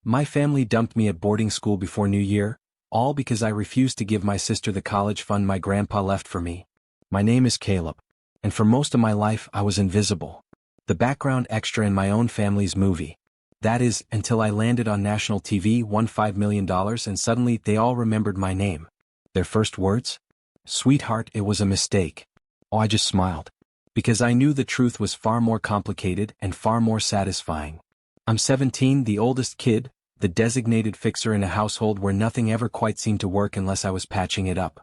My family dumped me at boarding school before New Year, all because I refused to give my sister the college fund my grandpa left for me. My name is Caleb, and for most of my life I was invisible. The background extra in my own family's movie. That is, until I landed on national TV, won $5 million, and suddenly they all remembered my name. Their first words? Sweetheart, it was a mistake. Oh, I just smiled. Because I knew the truth was far more complicated and far more satisfying. I'm 17, the oldest kid, the designated fixer in a household where nothing ever quite seemed to work unless I was patching it up.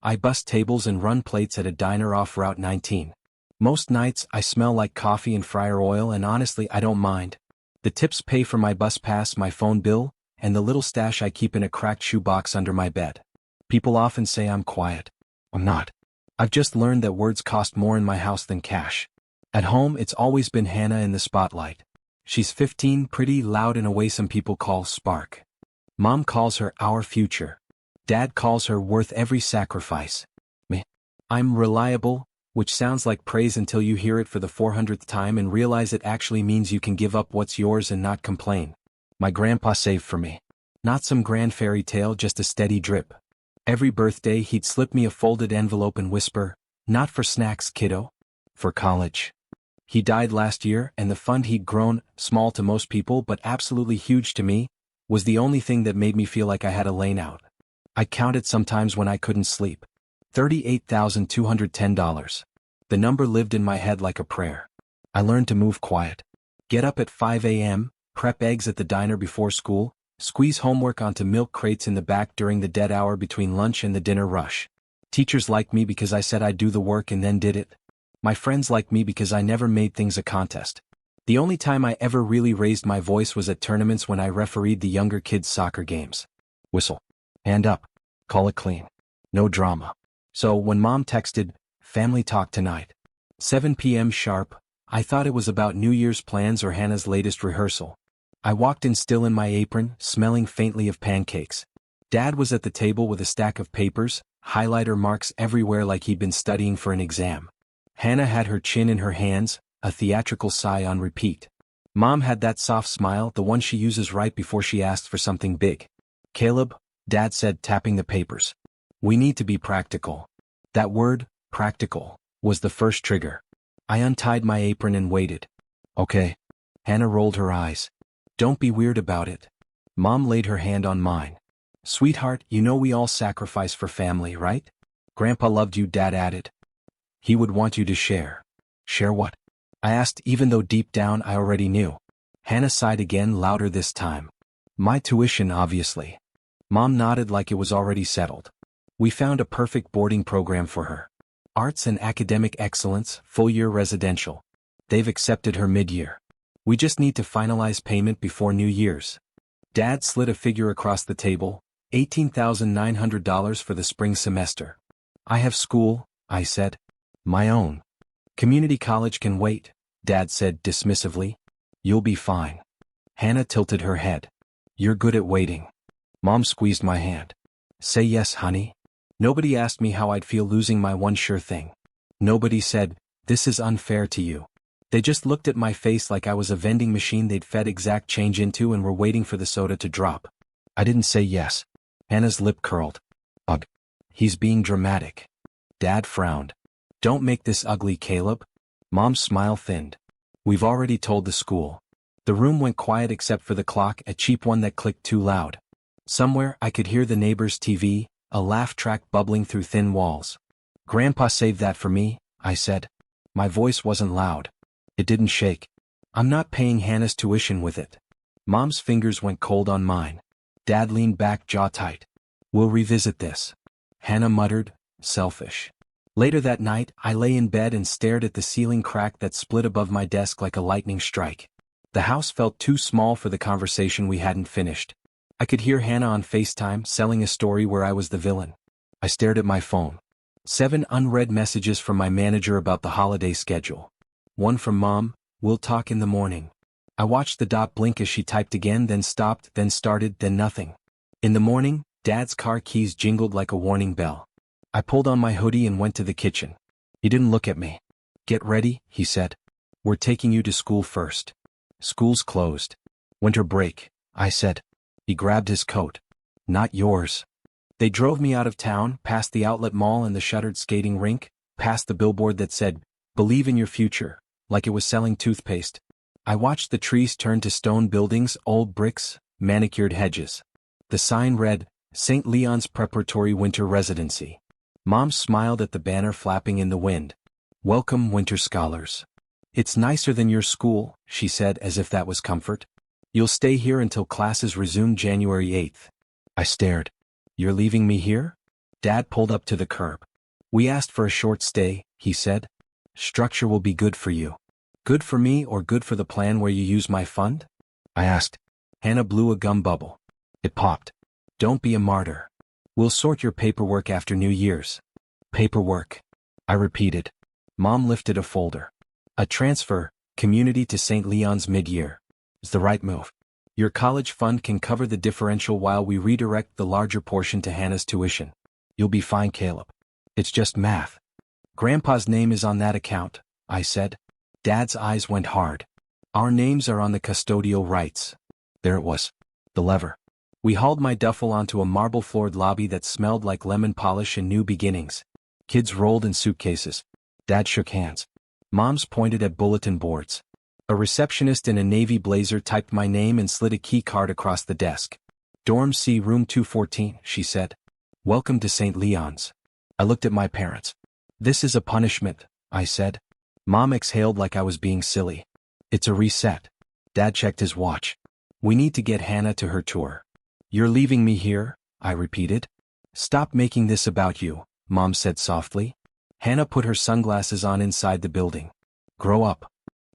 I bust tables and run plates at a diner off Route 19. Most nights I smell like coffee and fryer oil, and honestly I don't mind. The tips pay for my bus pass, my phone bill, and the little stash I keep in a cracked shoebox under my bed. People often say I'm quiet. I'm not. I've just learned that words cost more in my house than cash. At home it's always been Hannah in the spotlight. She's 15, pretty, loud, in a way some people call spark. Mom calls her our future. Dad calls her worth every sacrifice. Me. I'm reliable, which sounds like praise until you hear it for the 400th time and realize it actually means you can give up what's yours and not complain. My grandpa saved for me. Not some grand fairy tale, just a steady drip. Every birthday he'd slip me a folded envelope and whisper, "Not for snacks, kiddo. For college." He died last year, and the fund he'd grown, small to most people but absolutely huge to me, was the only thing that made me feel like I had a lane out. I counted sometimes when I couldn't sleep. $38,210. The number lived in my head like a prayer. I learned to move quiet. Get up at 5 a.m., prep eggs at the diner before school, squeeze homework onto milk crates in the back during the dead hour between lunch and the dinner rush. Teachers liked me because I said I'd do the work and then did it. My friends liked me because I never made things a contest. The only time I ever really raised my voice was at tournaments when I refereed the younger kids' soccer games. Whistle. Hand up. Call it clean. No drama. So when Mom texted, "Family talk tonight. 7 p.m. sharp," I thought it was about New Year's plans or Hannah's latest rehearsal. I walked in still in my apron, smelling faintly of pancakes. Dad was at the table with a stack of papers, highlighter marks everywhere like he'd been studying for an exam. Hannah had her chin in her hands, a theatrical sigh on repeat. Mom had that soft smile, the one she uses right before she asks for something big. "Caleb," Dad said, tapping the papers. "We need to be practical." That word, practical, was the first trigger. I untied my apron and waited. "Okay." Hannah rolled her eyes. "Don't be weird about it." Mom laid her hand on mine. "Sweetheart, you know we all sacrifice for family, right? Grandpa loved you," Dad added. "He would want you to share." "Share what?" I asked, even though deep down I already knew. Hannah sighed again, louder this time. "My tuition, obviously." Mom nodded like it was already settled. "We found a perfect boarding program for her. Arts and academic excellence, full-year residential. They've accepted her mid-year. We just need to finalize payment before New Year's." Dad slid a figure across the table, $18,900 for the spring semester. "I have school," I said. "My own." "Community college can wait," Dad said dismissively. "You'll be fine." Hannah tilted her head. "You're good at waiting." Mom squeezed my hand. "Say yes, honey." Nobody asked me how I'd feel losing my one sure thing. Nobody said, "This is unfair to you." They just looked at my face like I was a vending machine they'd fed exact change into and were waiting for the soda to drop. I didn't say yes. Hannah's lip curled. "Ugh. He's being dramatic." Dad frowned. "Don't make this ugly, Caleb." Mom's smile thinned. "We've already told the school." The room went quiet except for the clock, a cheap one that clicked too loud. Somewhere I could hear the neighbor's TV, a laugh track bubbling through thin walls. "Grandpa saved that for me," I said. My voice wasn't loud. It didn't shake. "I'm not paying Hannah's tuition with it." Mom's fingers went cold on mine. Dad leaned back, jaw tight. "We'll revisit this." Hannah muttered, "Selfish." Later that night, I lay in bed and stared at the ceiling crack that split above my desk like a lightning strike. The house felt too small for the conversation we hadn't finished. I could hear Hannah on FaceTime selling a story where I was the villain. I stared at my phone. 7 unread messages from my manager about the holiday schedule. One from Mom, "We'll talk in the morning." I watched the dot blink as she typed again, then stopped, then started, then nothing. In the morning, Dad's car keys jingled like a warning bell. I pulled on my hoodie and went to the kitchen. He didn't look at me. "Get ready," he said. "We're taking you to school first." "School's closed." "Winter break," I said. He grabbed his coat. Not yours. They drove me out of town, past the outlet mall and the shuttered skating rink, past the billboard that said, "Believe in your future," like it was selling toothpaste. I watched the trees turn to stone buildings, old bricks, manicured hedges. The sign read, St. Leon's Preparatory Winter Residency. Mom smiled at the banner flapping in the wind. Welcome, winter scholars. It's nicer than your school, she said as if that was comfort. You'll stay here until classes resume January 8th. I stared. You're leaving me here? Dad pulled up to the curb. We asked for a short stay, he said. Structure will be good for you. Good for me or good for the plan where you use my fund? I asked. Hannah blew a gum bubble. It popped. Don't be a martyr. We'll sort your paperwork after New Year's. Paperwork. I repeated. Mom lifted a folder. A transfer, community to St. Leon's mid-year. Is the right move. Your college fund can cover the differential while we redirect the larger portion to Hannah's tuition. You'll be fine, Caleb. It's just math. Grandpa's name is on that account, I said. Dad's eyes went hard. Our names are on the custodial rights. There it was. The lever. We hauled my duffel onto a marble-floored lobby that smelled like lemon polish and new beginnings. Kids rolled in suitcases. Dad shook hands. Moms pointed at bulletin boards. A receptionist in a navy blazer typed my name and slid a key card across the desk. Dorm C, room 214, she said. Welcome to St. Leon's. I looked at my parents. This is a punishment, I said. Mom exhaled like I was being silly. It's a reset. Dad checked his watch. We need to get Hannah to her tour. You're leaving me here, I repeated. Stop making this about you, Mom said softly. Hannah put her sunglasses on inside the building. Grow up.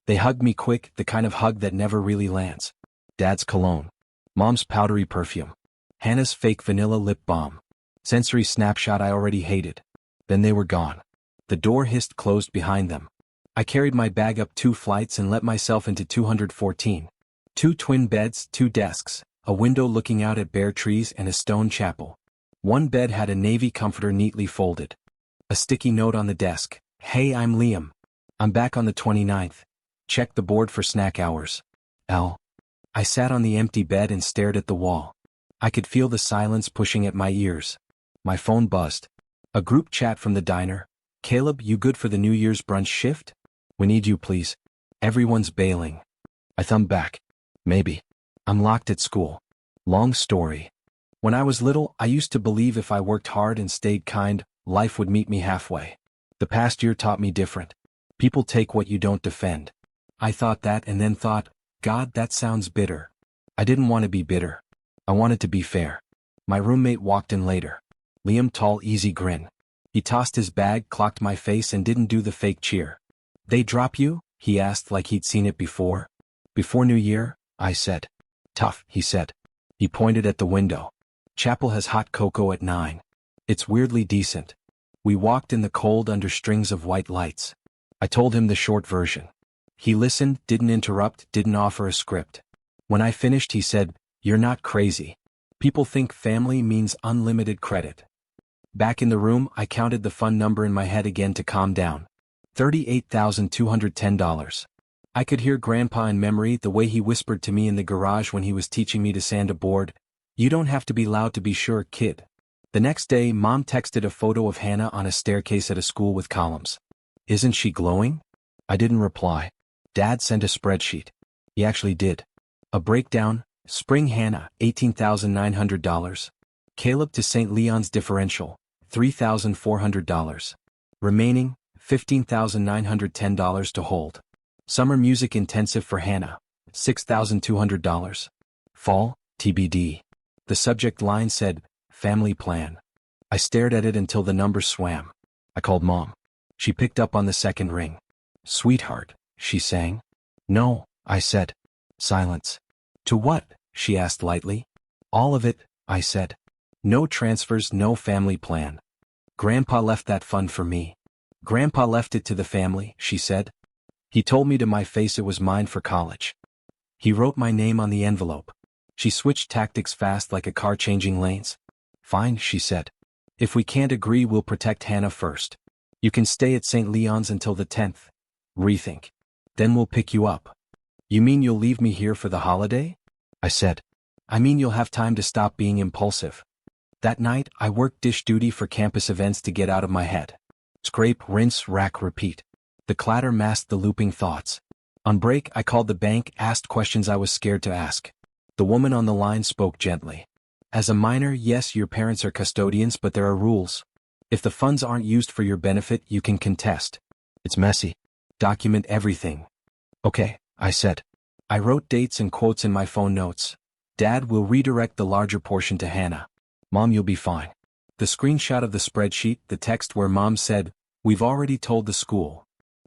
They hugged me quick, the kind of hug that never really lands. Dad's cologne. Mom's powdery perfume. Hannah's fake vanilla lip balm. Sensory snapshot I already hated. Then they were gone. The door hissed closed behind them. I carried my bag up 2 flights and let myself into 214. 2 twin beds, 2 desks, a window looking out at bare trees and a stone chapel. One bed had a navy comforter neatly folded. A sticky note on the desk. Hey, I'm Liam. I'm back on the 29th. Check the board for snack hours. L. I sat on the empty bed and stared at the wall. I could feel the silence pushing at my ears. My phone buzzed. A group chat from the diner. Caleb, you good for the New Year's brunch shift? We need you, please. Everyone's bailing. I thumbed back. Maybe. I'm locked at school. Long story. When I was little, I used to believe if I worked hard and stayed kind, life would meet me halfway. The past year taught me different. People take what you don't defend. I thought that and then thought, God, that sounds bitter. I didn't want to be bitter. I wanted to be fair. My roommate walked in later. Liam, tall, easy grin. He tossed his bag, clocked my face and didn't do the fake cheer. They drop you? He asked like he'd seen it before. Before New Year? I said. Tough, he said. He pointed at the window. Chapel has hot cocoa at 9. It's weirdly decent. We walked in the cold under strings of white lights. I told him the short version. He listened, didn't interrupt, didn't offer a script. When I finished he said, You're not crazy. People think family means unlimited credit. Back in the room, I counted the fund number in my head again to calm down. $38,210. I could hear Grandpa in memory, the way he whispered to me in the garage when he was teaching me to sand a board. You don't have to be loud to be sure, kid. The next day, Mom texted a photo of Hannah on a staircase at a school with columns. Isn't she glowing? I didn't reply. Dad sent a spreadsheet. He actually did. A breakdown, Spring Hannah, $18,900. Caleb to St. Leon's differential, $3,400. Remaining, $15,910 to hold. Summer music intensive for Hannah, $6,200. Fall, TBD. The subject line said, Family plan. I stared at it until the number swam. I called Mom. She picked up on the second ring. Sweetheart, she sang. No, I said. Silence. To what? She asked lightly. All of it, I said. No transfers, no family plan. Grandpa left that fund for me. Grandpa left it to the family, she said. He told me to my face it was mine for college. He wrote my name on the envelope. She switched tactics fast like a car changing lanes. Fine, she said. If we can't agree, we'll protect Hannah first. You can stay at St. Leon's until the 10th. Rethink. Then we'll pick you up. You mean you'll leave me here for the holiday? I said. I mean you'll have time to stop being impulsive. That night, I worked dish duty for campus events to get out of my head. Scrape, rinse, rack, repeat. The clatter masked the looping thoughts. On break, I called the bank, asked questions I was scared to ask. The woman on the line spoke gently. As a minor, yes, your parents are custodians, but there are rules. If the funds aren't used for your benefit, you can contest. It's messy. Document everything. Okay, I said. I wrote dates and quotes in my phone notes. Dad will redirect the larger portion to Hannah. Mom, you'll be fine. The screenshot of the spreadsheet, the text where Mom said, "We've already told the school."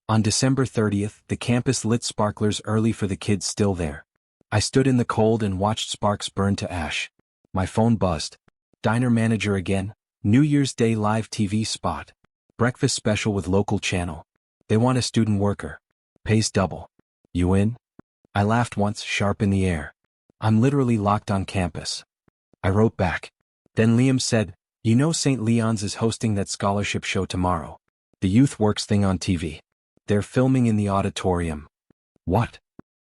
On December 30th, the campus lit sparklers early for the kids still there. I stood in the cold and watched sparks burn to ash. My phone buzzed. Diner manager again. New Year's Day live TV spot. Breakfast special with local channel. They want a student worker. Pays double. You in? I laughed once, sharp in the air. I'm literally locked on campus. I wrote back. Then Liam said, "You know St. Leon's is hosting that scholarship show tomorrow. The Youth Works thing on TV. They're filming in the auditorium." What?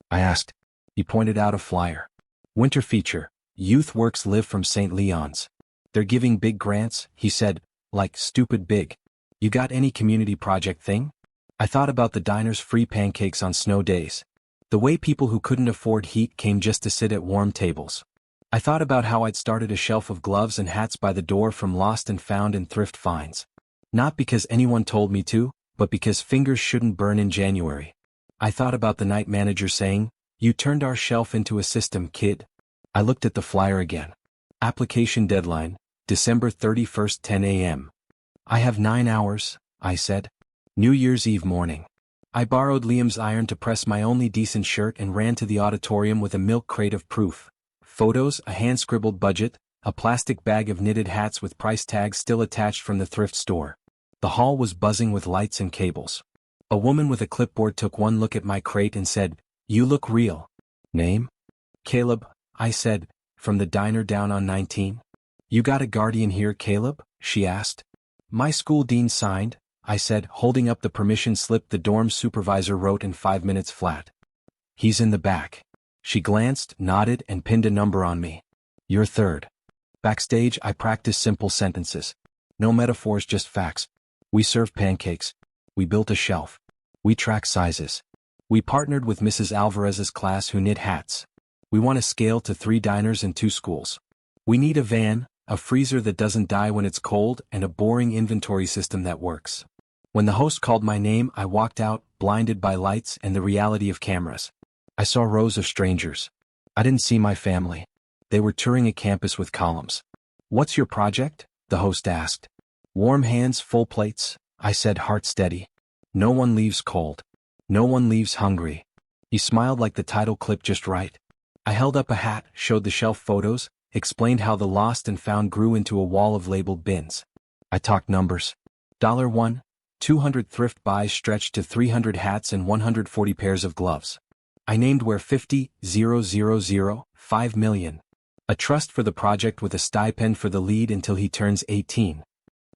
I asked. He pointed out a flyer. Winter feature. Youth Works live from St. Leon's. They're giving big grants, he said, like stupid big. You got any community project thing? I thought about the diner's free pancakes on snow days. The way people who couldn't afford heat came just to sit at warm tables. I thought about how I'd started a shelf of gloves and hats by the door from lost and found and thrift finds. Not because anyone told me to, but because fingers shouldn't burn in January. I thought about the night manager saying, "You turned our shelf into a system, kid." I looked at the flyer again. Application deadline, December 31st, 10 a.m. I have 9 hours, I said. New Year's Eve morning. I borrowed Liam's iron to press my only decent shirt and ran to the auditorium with a milk crate of proof. Photos, a hand-scribbled budget, a plastic bag of knitted hats with price tags still attached from the thrift store. The hall was buzzing with lights and cables. A woman with a clipboard took one look at my crate and said, "You look real." Name? Caleb, I said, from the diner down on 19. You got a guardian here, Caleb? She asked. My school dean signed, I said, holding up the permission slip the dorm supervisor wrote in 5 minutes flat. He's in the back. She glanced, nodded, and pinned a number on me. You're third. Backstage, I practiced simple sentences. No metaphors, just facts. We serve pancakes. We built a shelf. We track sizes. We partnered with Mrs. Alvarez's class who knit hats. We want to scale to 3 diners and 2 schools. We need a van, a freezer that doesn't die when it's cold, and a boring inventory system that works. When the host called my name, I walked out, blinded by lights and the reality of cameras. I saw rows of strangers. I didn't see my family. They were touring a campus with columns. What's your project? The host asked. Warm hands, full plates, I said, heart steady. No one leaves cold. No one leaves hungry. He smiled like the title clip just right. I held up a hat, showed the shelf photos, explained how the lost and found grew into a wall of labeled bins. I talked numbers. $1, 200 thrift buys stretched to 300 hats and 140 pairs of gloves. I named where 50,000, 5 million. A trust for the project with a stipend for the lead until he turns 18.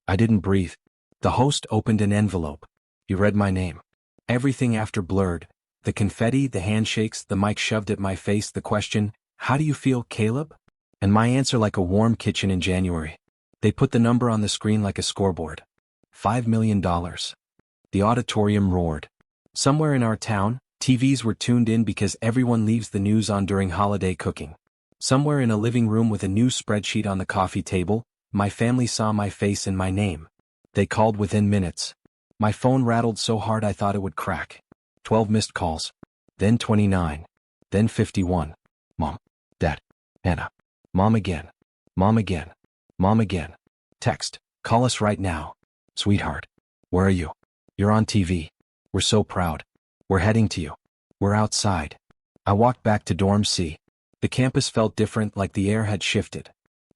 I didn't breathe. The host opened an envelope. He read my name. Everything after blurred. The confetti, the handshakes, the mic shoved at my face, the question, "How do you feel, Caleb?" And my answer like a warm kitchen in January. They put the number on the screen like a scoreboard. $5 million. The auditorium roared. Somewhere in our town, TVs were tuned in because everyone leaves the news on during holiday cooking. Somewhere in a living room with a new spreadsheet on the coffee table, my family saw my face and my name. They called within minutes. My phone rattled so hard I thought it would crack. 12 missed calls. Then 29. Then 51. Mom. Dad. Hannah. Mom again. Mom again. Mom again. Text. Call us right now. Sweetheart. Where are you? You're on TV. We're so proud. We're heading to you. We're outside. I walked back to dorm C. The campus felt different, like the air had shifted.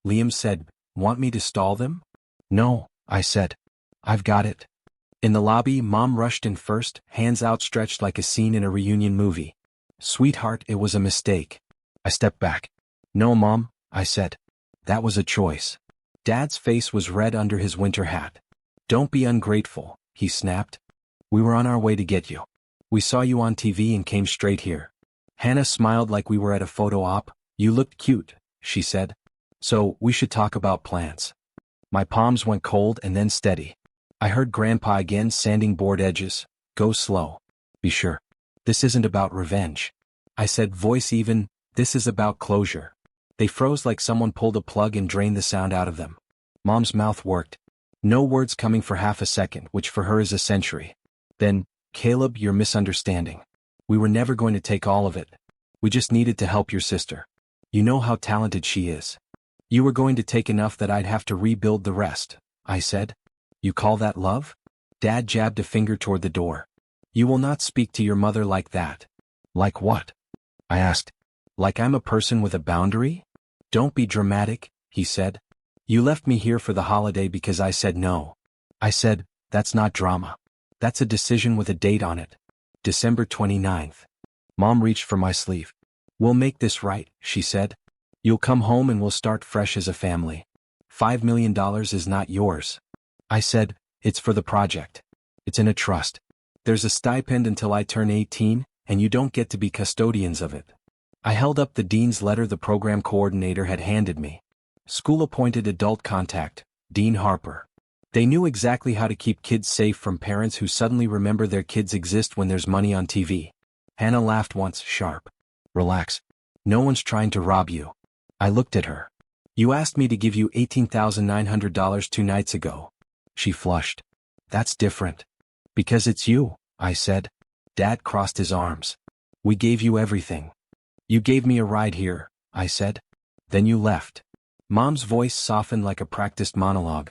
Liam said, "Want me to stall them?" "No," I said. "I've got it." In the lobby, Mom rushed in first, hands outstretched like a scene in a reunion movie. "Sweetheart, it was a mistake." I stepped back. "No, Mom," I said. "That was a choice." Dad's face was red under his winter hat. "Don't be ungrateful," he snapped. "We were on our way to get you. We saw you on TV and came straight here." Hannah smiled like we were at a photo op. "You looked cute," she said. So, we should talk about plans. My palms went cold and then steady. I heard Grandpa again sanding board edges. Go slow. Be sure. This isn't about revenge. I said, voice even, this is about closure. They froze like someone pulled a plug and drained the sound out of them. Mom's mouth worked. No words coming for half a second, which for her is a century. Then, Caleb, you're misunderstanding. We were never going to take all of it. We just needed to help your sister. You know how talented she is. You were going to take enough that I'd have to rebuild the rest, I said. You call that love? Dad jabbed a finger toward the door. You will not speak to your mother like that. Like what? I asked. Like I'm a person with a boundary? Don't be dramatic, he said. You left me here for the holiday because I said no. I said, that's not drama. That's a decision with a date on it. December 29th. Mom reached for my sleeve. We'll make this right, she said. You'll come home and we'll start fresh as a family. $5 million is not yours. I said, it's for the project. It's in a trust. There's a stipend until I turn 18, and you don't get to be custodians of it. I held up the dean's letter the program coordinator had handed me. School-appointed adult contact, Dean Harper. They knew exactly how to keep kids safe from parents who suddenly remember their kids exist when there's money on TV. Hannah laughed once, sharp. Relax. No one's trying to rob you. I looked at her. You asked me to give you $18,900 2 nights ago. She flushed. That's different. Because it's you, I said. Dad crossed his arms. We gave you everything. You gave me a ride here, I said. Then you left. Mom's voice softened like a practiced monologue.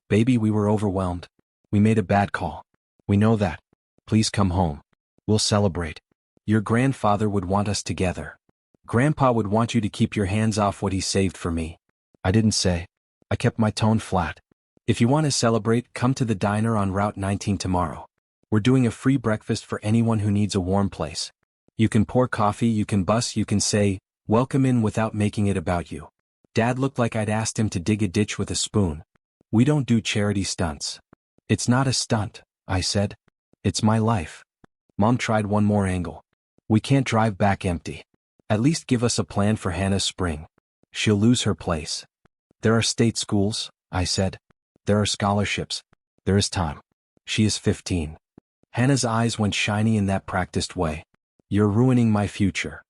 Baby, we were overwhelmed. We made a bad call. We know that. Please come home. We'll celebrate. Your grandfather would want us together. Grandpa would want you to keep your hands off what he saved for me. I didn't say. I kept my tone flat. If you want to celebrate, come to the diner on Route 19 tomorrow. We're doing a free breakfast for anyone who needs a warm place. You can pour coffee, you can bus, you can say, welcome in without making it about you. Dad looked like I'd asked him to dig a ditch with a spoon. We don't do charity stunts. It's not a stunt, I said. It's my life. Mom tried one more angle. We can't drive back empty. At least give us a plan for Hannah's spring. She'll lose her place. There are state schools, I said. There are scholarships. There is time. She is 15. Hannah's eyes went shiny in that practiced way. You're ruining my future.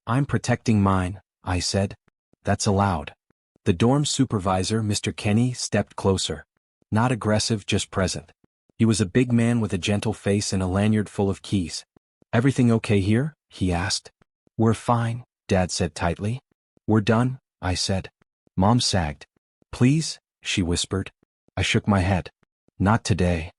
I'm protecting mine, I said. That's allowed. The dorm supervisor, Mr. Kenny, stepped closer. Not aggressive, just present. He was a big man with a gentle face and a lanyard full of keys. Everything okay here? He asked. We're fine, Dad said tightly. We're done, I said. Mom sagged. Please, she whispered. I shook my head. Not today.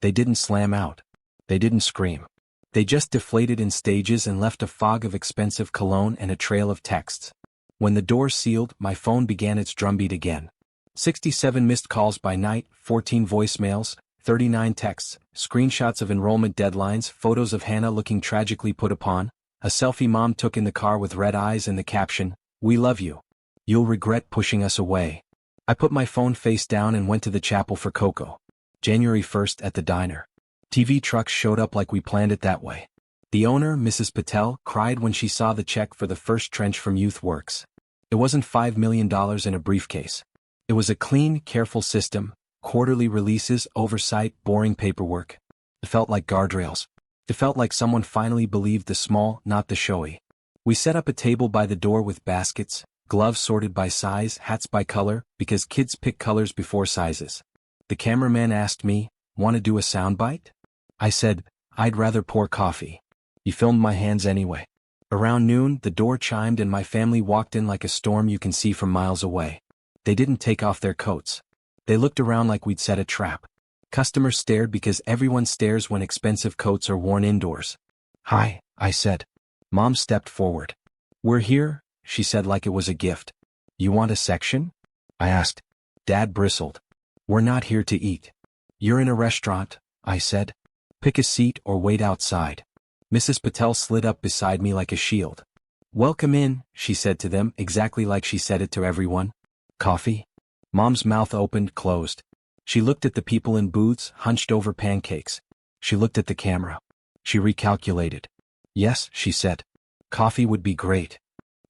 They didn't slam out. They didn't scream. They just deflated in stages and left a fog of expensive cologne and a trail of texts. When the door sealed, my phone began its drumbeat again. 67 missed calls by night, 14 voicemails, 39 texts, screenshots of enrollment deadlines, photos of Hannah looking tragically put upon, a selfie Mom took in the car with red eyes and the caption, "We love you. You'll regret pushing us away." I put my phone face down and went to the chapel for cocoa. January 1st at the diner. TV trucks showed up like we planned it that way. The owner, Mrs. Patel, cried when she saw the check for the first trench from Youth Works. It wasn't $5 million in a briefcase. It was a clean, careful system, quarterly releases, oversight, boring paperwork. It felt like guardrails. It felt like someone finally believed the small, not the showy. We set up a table by the door with baskets, gloves sorted by size, hats by color, because kids pick colors before sizes. The cameraman asked me, "Want to do a soundbite?" I said, "I'd rather pour coffee." He filmed my hands anyway. Around noon, the door chimed and my family walked in like a storm you can see from miles away. They didn't take off their coats. They looked around like we'd set a trap. Customers stared because everyone stares when expensive coats are worn indoors. "Hi," I said. Mom stepped forward. "We're here," she said like it was a gift. "You want a section?" I asked. Dad bristled. "We're not here to eat." "You're in a restaurant," I said. "Pick a seat or wait outside." Mrs. Patel slid up beside me like a shield. "Welcome in," she said to them exactly like she said it to everyone. "Coffee?" Mom's mouth opened, closed. She looked at the people in booths, hunched over pancakes. She looked at the camera. She recalculated. "Yes," she said. "Coffee would be great."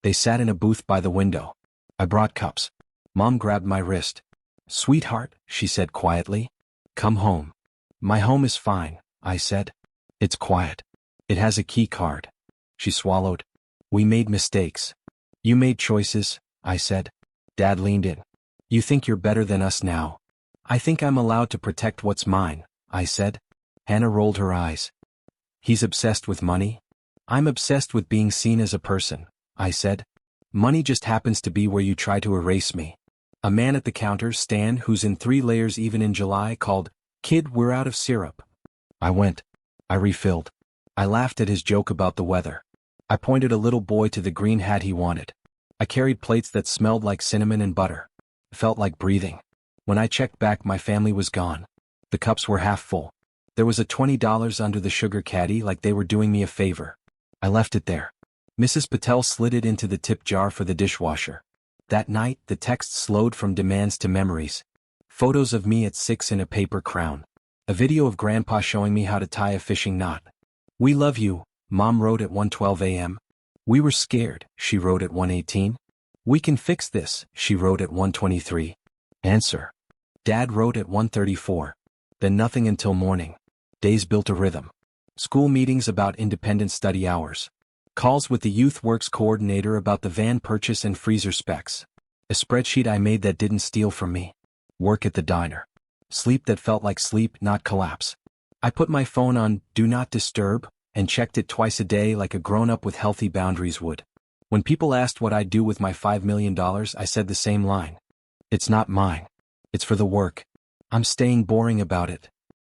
They sat in a booth by the window. I brought cups. Mom grabbed my wrist. Sweetheart, she said quietly. Come home. My home is fine, I said. It's quiet. It has a key card. She swallowed. We made mistakes. You made choices, I said. Dad leaned in. You think you're better than us now. I think I'm allowed to protect what's mine, I said. Hannah rolled her eyes. He's obsessed with money? I'm obsessed with being seen as a person, I said. Money just happens to be where you try to erase me. A man at the counter, Stan, who's in 3 layers even in July, called, Kid, we're out of syrup. I went. I refilled. I laughed at his joke about the weather. I pointed a little boy to the green hat he wanted. I carried plates that smelled like cinnamon and butter. It felt like breathing. When I checked back, my family was gone. The cups were half full. There was a $20 under the sugar caddy, like they were doing me a favor. I left it there. Mrs. Patel slid it into the tip jar for the dishwasher. That night, the text slowed from demands to memories. Photos of me at 6 in a paper crown. A video of Grandpa showing me how to tie a fishing knot. We love you, Mom wrote at 1:12 a.m. We were scared, she wrote at 1:18. We can fix this, she wrote at 1:23. Answer. Dad wrote at 1:34. Then nothing until morning. Days built a rhythm. School meetings about independent study hours. Calls with the Youth Works coordinator about the van purchase and freezer specs. A spreadsheet I made that didn't steal from me. Work at the diner. Sleep that felt like sleep, not collapse. I put my phone on Do Not Disturb and checked it twice a day like a grown-up with healthy boundaries would. When people asked what I'd do with my $5 million, I said the same line. It's not mine. It's for the work. I'm staying boring about it.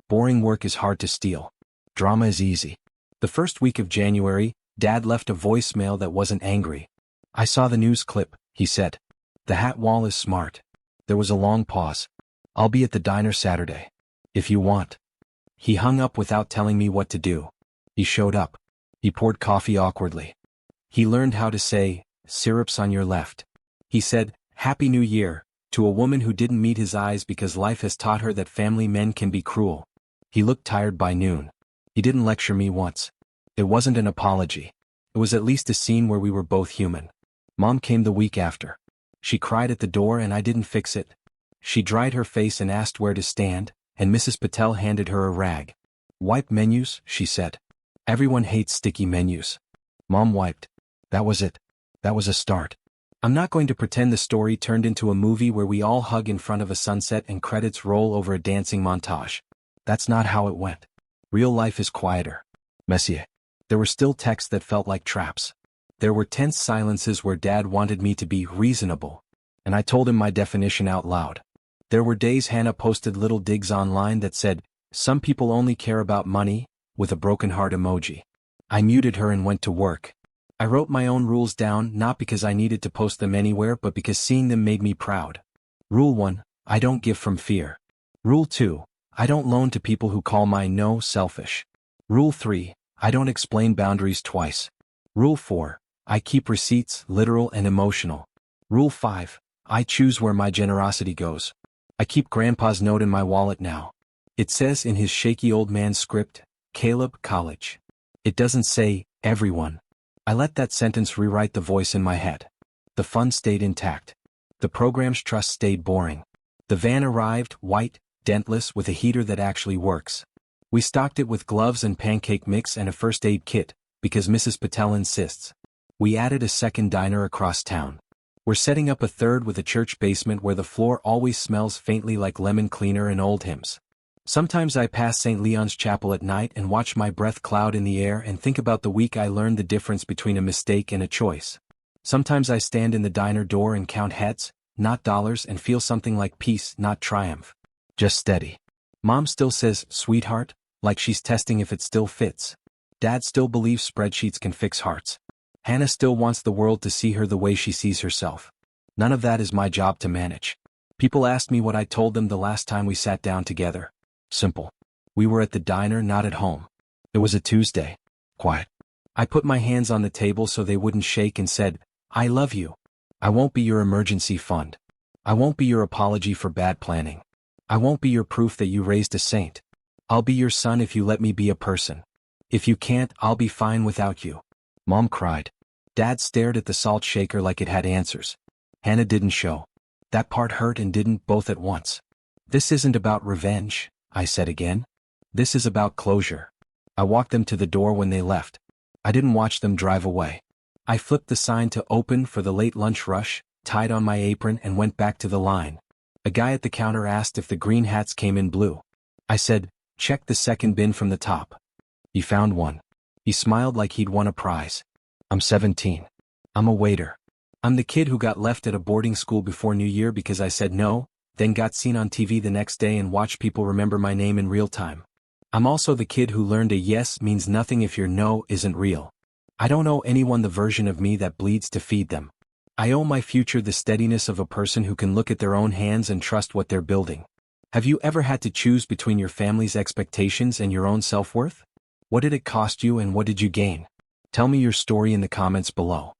Boring work is hard to steal. Drama is easy. The first week of January, Dad left a voicemail that wasn't angry. I saw the news clip, he said. The hat wall is smart. There was a long pause. I'll be at the diner Saturday. If you want. He hung up without telling me what to do. He showed up. He poured coffee awkwardly. He learned how to say, syrup's on your left. He said, Happy New Year, to a woman who didn't meet his eyes because life has taught her that family men can be cruel. He looked tired by noon. He didn't lecture me once. It wasn't an apology. It was at least a scene where we were both human. Mom came the week after. She cried at the door and I didn't fix it. She dried her face and asked where to stand, and Mrs. Patel handed her a rag. Wipe menus, she said. Everyone hates sticky menus. Mom wiped. That was it. That was a start. I'm not going to pretend the story turned into a movie where we all hug in front of a sunset and credits roll over a dancing montage. That's not how it went. Real life is quieter. Messier. There were still texts that felt like traps. There were tense silences where Dad wanted me to be reasonable, and I told him my definition out loud. There were days Hannah posted little digs online that said, some people only care about money, with a broken heart emoji. I muted her and went to work. I wrote my own rules down, not because I needed to post them anywhere but because seeing them made me proud. Rule 1, I don't give from fear. Rule 2, I don't loan to people who call my no selfish. Rule 3, I don't explain boundaries twice. Rule 4, I keep receipts, literal and emotional. Rule 5, I choose where my generosity goes. I keep Grandpa's note in my wallet now. It says in his shaky old man script, Caleb, college. It doesn't say, everyone. I let that sentence rewrite the voice in my head. The fun stayed intact. The program's trust stayed boring. The van arrived, white, dentless, with a heater that actually works. We stocked it with gloves and pancake mix and a first aid kit, because Mrs. Patel insists. We added a second diner across town. We're setting up a third with a church basement where the floor always smells faintly like lemon cleaner and old hymns. Sometimes I pass St. Leon's Chapel at night and watch my breath cloud in the air and think about the week I learned the difference between a mistake and a choice. Sometimes I stand in the diner door and count heads, not dollars, and feel something like peace, not triumph. Just steady. Mom still says, sweetheart, like she's testing if it still fits. Dad still believes spreadsheets can fix hearts. Hannah still wants the world to see her the way she sees herself. None of that is my job to manage. People asked me what I told them the last time we sat down together. Simple. We were at the diner, not at home. It was a Tuesday. Quiet. I put my hands on the table so they wouldn't shake and said, I love you. I won't be your emergency fund. I won't be your apology for bad planning. I won't be your proof that you raised a saint. I'll be your son if you let me be a person. If you can't, I'll be fine without you. Mom cried. Dad stared at the salt shaker like it had answers. Hannah didn't show. That part hurt and didn't both at once. This isn't about revenge, I said again. This is about closure. I walked them to the door when they left. I didn't watch them drive away. I flipped the sign to open for the late lunch rush, tied on my apron and went back to the line. A guy at the counter asked if the green hats came in blue. I said, check the second bin from the top. He found one. He smiled like he'd won a prize. I'm 17. I'm a waiter. I'm the kid who got left at a boarding school before New Year because I said no, then got seen on TV the next day and watched people remember my name in real time. I'm also the kid who learned a yes means nothing if your no isn't real. I don't owe anyone the version of me that bleeds to feed them. I owe my future the steadiness of a person who can look at their own hands and trust what they're building. Have you ever had to choose between your family's expectations and your own self-worth? What did it cost you and what did you gain? Tell me your story in the comments below.